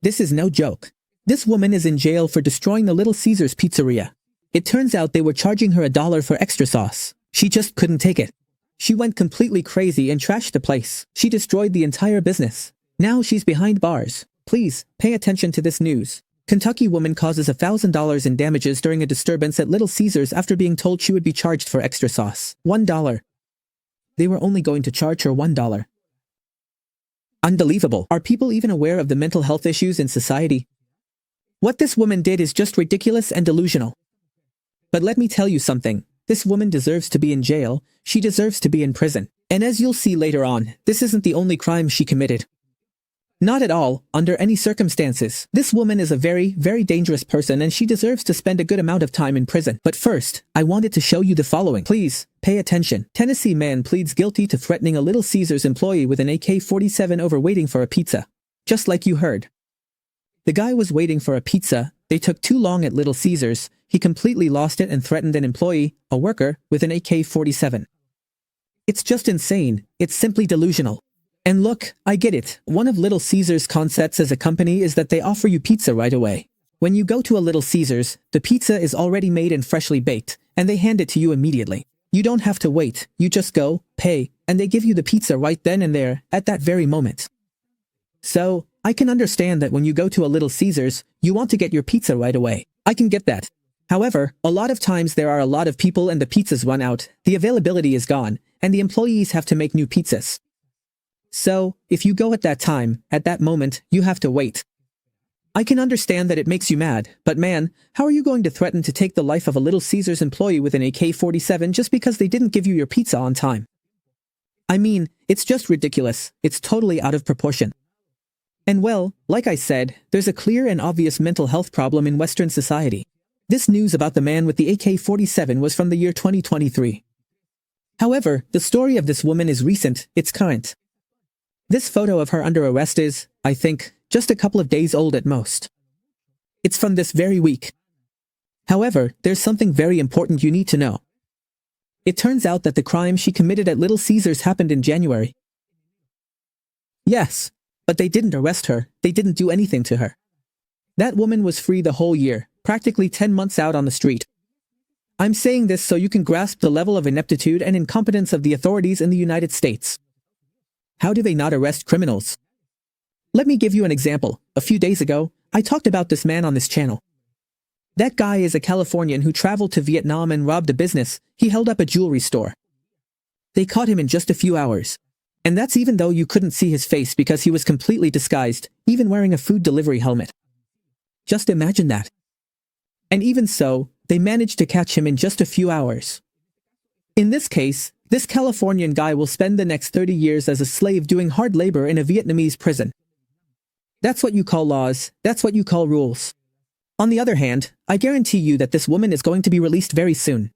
This is no joke. This woman is in jail for destroying the Little Caesars pizzeria. It turns out they were charging her $1 for extra sauce. She just couldn't take it. She went completely crazy and trashed the place. She destroyed the entire business. Now she's behind bars. Please, pay attention to this news. Kentucky woman causes $1,000 in damages during a disturbance at Little Caesars after being told she would be charged for extra sauce. $1. They were only going to charge her $1. Unbelievable. Are people even aware of the mental health issues in society? What this woman did is just ridiculous and delusional. But let me tell you something. This woman deserves to be in jail. She deserves to be in prison. And as you'll see later on, this isn't the only crime she committed. Not at all, under any circumstances. This woman is a very, very dangerous person and she deserves to spend a good amount of time in prison. But first, I wanted to show you the following. Please, pay attention. Tennessee man pleads guilty to threatening a Little Caesars employee with an AK-47 over waiting for a pizza. Just like you heard. The guy was waiting for a pizza. They took too long at Little Caesars. He completely lost it and threatened an employee, a worker, with an AK-47. It's just insane. It's simply delusional. And look, I get it. One of Little Caesars' concepts as a company is that they offer you pizza right away. When you go to a Little Caesars, the pizza is already made and freshly baked, and they hand it to you immediately. You don't have to wait. You just go, pay, and they give you the pizza right then and there, at that very moment. So, I can understand that when you go to a Little Caesars, you want to get your pizza right away. I can get that. However, a lot of times there are a lot of people and the pizzas run out, the availability is gone, and the employees have to make new pizzas. So, if you go at that time, at that moment, you have to wait. I can understand that it makes you mad, but man, how are you going to threaten to take the life of a Little Caesars employee with an AK-47 just because they didn't give you your pizza on time? I mean, it's just ridiculous. It's totally out of proportion. And well, like I said, there's a clear and obvious mental health problem in Western society. This news about the man with the AK-47 was from the year 2023. However, the story of this woman is recent, it's current. This photo of her under arrest is, I think, just a couple of days old at most. It's from this very week. However, there's something very important you need to know. It turns out that the crime she committed at Little Caesars happened in January. Yes, but they didn't arrest her, they didn't do anything to her. That woman was free the whole year, practically 10 months out on the street. I'm saying this so you can grasp the level of ineptitude and incompetence of the authorities in the United States. How do they not arrest criminals? Let me give you an example. A few days ago, I talked about this man on this channel. That guy is a Californian who traveled to Vietnam and robbed a business. He held up a jewelry store. They caught him in just a few hours. And that's even though you couldn't see his face because he was completely disguised, even wearing a food delivery helmet. Just imagine that. And even so, they managed to catch him in just a few hours. In this case, this Californian guy will spend the next 30 years as a slave doing hard labor in a Vietnamese prison. That's what you call laws, that's what you call rules. On the other hand, I guarantee you that this woman is going to be released very soon.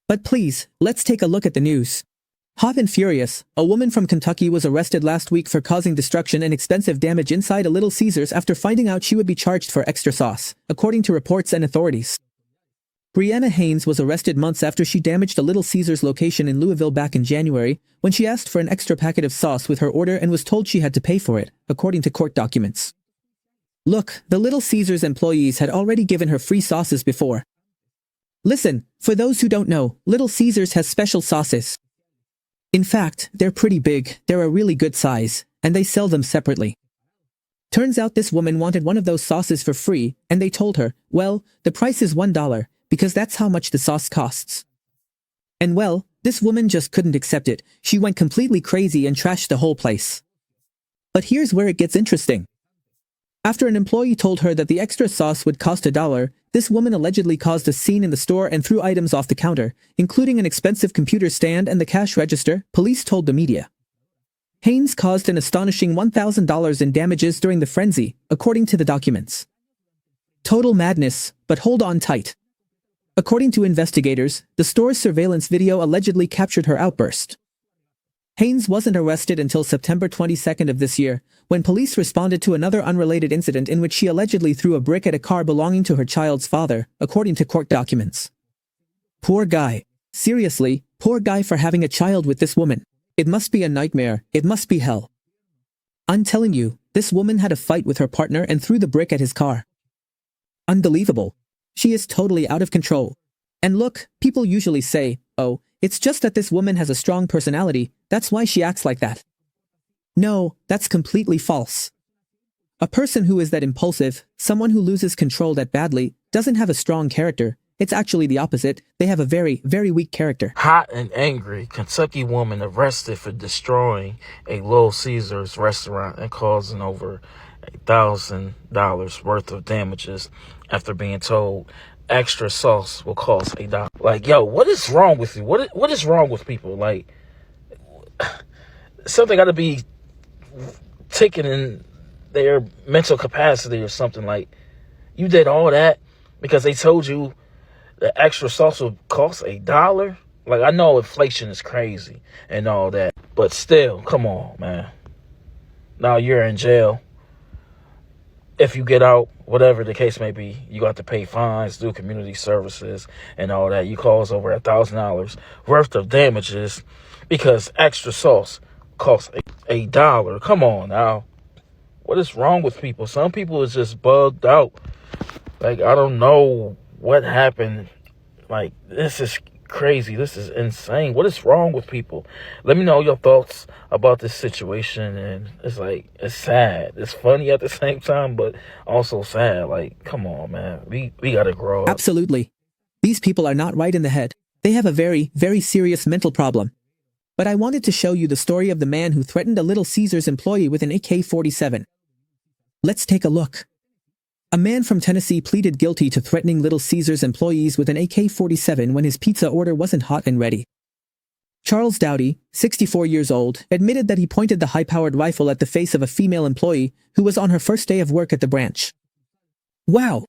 But please, let's take a look at the news. Hot and furious, a woman from Kentucky was arrested last week for causing destruction and expensive damage inside a Little Caesars after finding out she would be charged for extra sauce, according to reports and authorities. Brianna Haynes was arrested months after she damaged a Little Caesars location in Louisville back in January, when she asked for an extra packet of sauce with her order and was told she had to pay for it, according to court documents. Look, the Little Caesars employees had already given her free sauces before. Listen, for those who don't know, Little Caesars has special sauces. In fact, they're pretty big, they're a really good size, and they sell them separately. Turns out this woman wanted one of those sauces for free, and they told her, well, the price is $1, because that's how much the sauce costs. And well, this woman just couldn't accept it. She went completely crazy and trashed the whole place. But here's where it gets interesting. After an employee told her that the extra sauce would cost $1, this woman allegedly caused a scene in the store and threw items off the counter, including an expensive computer stand and the cash register, police told the media. Haynes caused an astonishing $1,000 in damages during the frenzy, according to the documents. Total madness, but hold on tight. According to investigators, the store's surveillance video allegedly captured her outburst. Haynes wasn't arrested until September 22nd of this year, when police responded to another unrelated incident in which she allegedly threw a brick at a car belonging to her child's father, according to court documents. Poor guy. Seriously, poor guy for having a child with this woman. It must be a nightmare, it must be hell. I'm telling you, this woman had a fight with her partner and threw the brick at his car. Unbelievable. She is totally out of control. And look, people usually say, oh, it's just that this woman has a strong personality, that's why she acts like that. No, that's completely false. A person who is that impulsive, someone who loses control that badly, doesn't have a strong character. It's actually the opposite. They have a very, very weak character. Hot and angry, Kentucky woman arrested for destroying a Little Caesars restaurant and causing over $1,000 worth of damages after being told extra sauce will cost $1. Like, yo, what is wrong with you? What is wrong with people? Like, something got to be taken in their mental capacity or something. Like, you did all that because they told you the extra sauce will cost $1? Like, I know inflation is crazy and all that, but still, come on, man. Now you're in jail. If you get out, whatever the case may be, you got to pay fines, do community services, and all that. You cause over $1,000 worth of damages because extra sauce costs $1. Come on now. What is wrong with people? Some people is just bugged out. Like, I don't know what happened. Like, this is crazy. This is insane. What is wrong with people? Let me know your thoughts about this situation. And it's like, it's sad. It's funny at the same time, but also sad. Like, come on, man. We gotta grow up. Absolutely. These people are not right in the head. They have a very, very serious mental problem. But I wanted to show you the story of the man who threatened a Little Caesars employee with an AK-47. Let's take a look. A man from Tennessee pleaded guilty to threatening Little Caesars employees with an AK-47 when his pizza order wasn't hot and ready. Charles Dowdy, 64 years old, admitted that he pointed the high-powered rifle at the face of a female employee who was on her first day of work at the branch. Wow!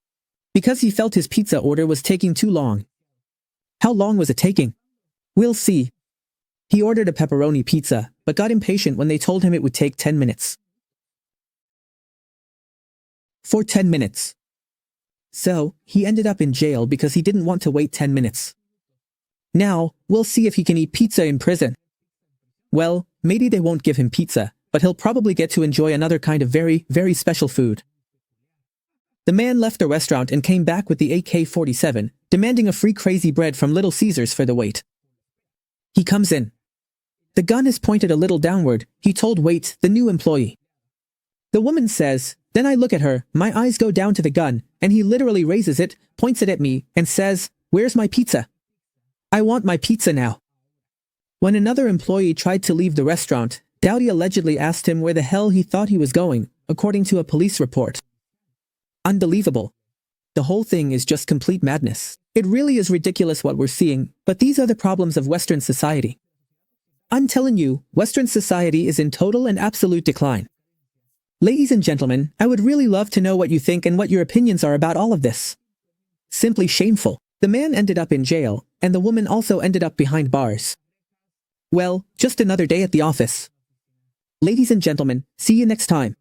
Because he felt his pizza order was taking too long. How long was it taking? We'll see. He ordered a pepperoni pizza, but got impatient when they told him it would take 10 minutes. For 10 minutes. So, he ended up in jail because he didn't want to wait 10 minutes. Now, we'll see if he can eat pizza in prison. Well, maybe they won't give him pizza, but he'll probably get to enjoy another kind of very, very special food. The man left the restaurant and came back with the AK-47, demanding a free crazy bread from Little Caesars for the wait. He comes in. The gun is pointed a little downward, he told Wait, the new employee. The woman says, then I look at her, my eyes go down to the gun, and he literally raises it, points it at me, and says, where's my pizza? I want my pizza now. When another employee tried to leave the restaurant, Dowdy allegedly asked him where the hell he thought he was going, according to a police report. Unbelievable. The whole thing is just complete madness. It really is ridiculous what we're seeing, but these are the problems of Western society. I'm telling you, Western society is in total and absolute decline. Ladies and gentlemen, I would really love to know what you think and what your opinions are about all of this. Simply shameful. The man ended up in jail, and the woman also ended up behind bars. Well, just another day at the office. Ladies and gentlemen, see you next time.